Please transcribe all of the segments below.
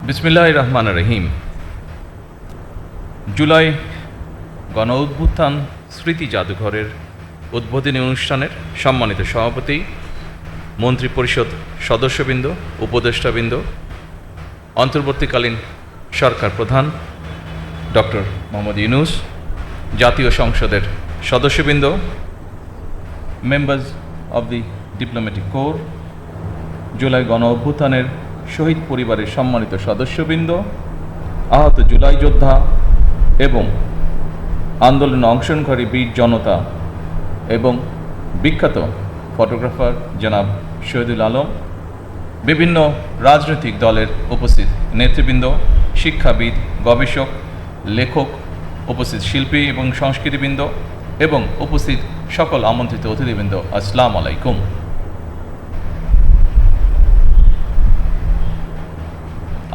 বিসমিল্লাহির রহমানির রহিম। জুলাই গণ অভ্যুত্থান স্মৃতি জাদুঘরের উদ্বোধনী অনুষ্ঠানের সম্মানিত সভাপতি, মন্ত্রিপরিষদ সদস্যবৃন্দ, উপদেষ্টাবৃন্দ, অন্তর্বর্তীকালীন সরকার প্রধান ডক্টর মোহাম্মদ ইউনূস, জাতীয় সংসদের সদস্যবৃন্দ, members of the diplomatic core, July গণ অভ্যুত্থানের শহীদ পরিবারের সম্মানিত সদস্যবৃন্দ, আহত জুলাই যোদ্ধা এবং আন্দোলনে অংশগ্রহণকারী বীর জনতা এবং বিখ্যাত ফটোগ্রাফার জনাব শহীদুল আলম, বিভিন্ন রাজনৈতিক দলের উপস্থিত নেতৃবৃন্দ, শিক্ষাবিদ, গবেষক, লেখক, উপস্থিত শিল্পী এবং সংস্কৃতিবৃন্দ এবং উপস্থিত সকল আমন্ত্রিত অতিথিবৃন্দ, আসসালামু আলাইকুম।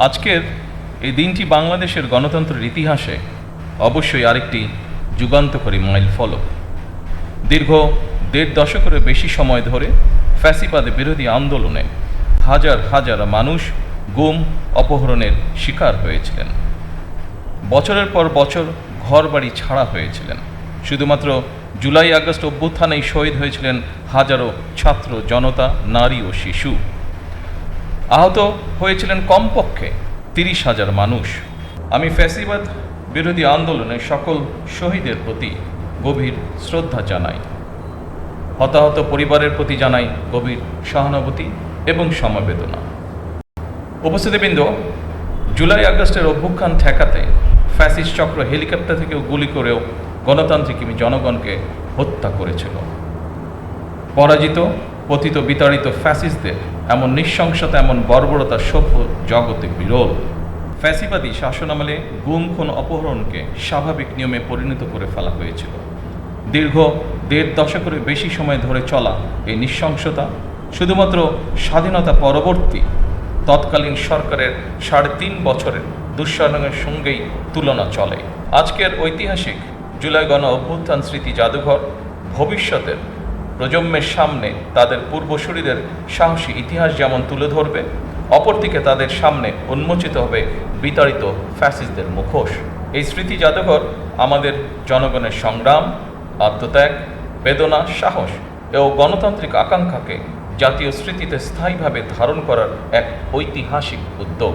আজকের এই দিনটি বাংলাদেশের গণতন্ত্রের ইতিহাসে অবশ্যই আরেকটি যুগান্তকারী মাইল ফলক। দীর্ঘ ১.৫ দশকেরও বেশি সময় ধরে ফ্যাসিবাদ বিরোধী আন্দোলনে হাজার হাজার মানুষ গুম, অপহরণের শিকার হয়েছিলেন। বছরের পর বছর ঘরবাড়ি ছাড়া হয়েছিলেন। শুধুমাত্র জুলাই আগস্ট অভ্যুত্থানেই শহীদ হয়েছিলেন হাজারো ছাত্র জনতা, নারী ও শিশু। আহত হয়েছিলেন কমপক্ষে ৩০,০০০ মানুষ। আমি ফ্যাসিবাদ বিরোধী আন্দোলনের সকল শহীদের প্রতি গভীর শ্রদ্ধা জানাই। হতাহত পরিবারের প্রতি জানাই গভীর সহানুভূতি এবং সমবেদনা। উপস্থিতিবৃন্দ, জুলাই আগস্টের অভ্যুত্থান ঠেকাতে ফ্যাসিস্ট চক্র হেলিকপ্টার থেকেও গুলি করেও গণতান্ত্রিক জনগণকে হত্যা করেছিল। পরাজিত, পতিত, বিতাড়িত ফ্যাসিস্টদের এমন নৃশংসতা, এমন বর্বরতা সভ্য জগতে বিরল। ফ্যাসিবাদী শাসনামলে গুম, খুন, অপহরণকে স্বাভাবিক নিয়মে পরিণত করে ফেলা হয়েছিল। দীর্ঘ ১.৫ দশকের বেশি সময় ধরে চলা এই নৃশংসতা শুধুমাত্র স্বাধীনতা পরবর্তী তৎকালীন সরকারের ৩.৫ বছরের দুঃশাসনের সঙ্গেই তুলনা চলে। আজকের ঐতিহাসিক জুলাই গণ অভ্যুত্থান স্মৃতি জাদুঘর ভবিষ্যতের প্রজন্মের সামনে তাদের পূর্বসূরিদের সাহসী ইতিহাস যেমন তুলে ধরবে, অপরদিকে তাদের সামনে উন্মোচিত হবে বিতাড়িত ফ্যাসিস্টদের মুখোশ। এই স্মৃতি জাদুঘর আমাদের জনগণের সংগ্রাম, আত্মত্যাগ, বেদনা, সাহস ও গণতান্ত্রিক আকাঙ্ক্ষাকে জাতীয় স্মৃতিতে স্থায়ীভাবে ধারণ করার এক ঐতিহাসিক উদ্যোগ।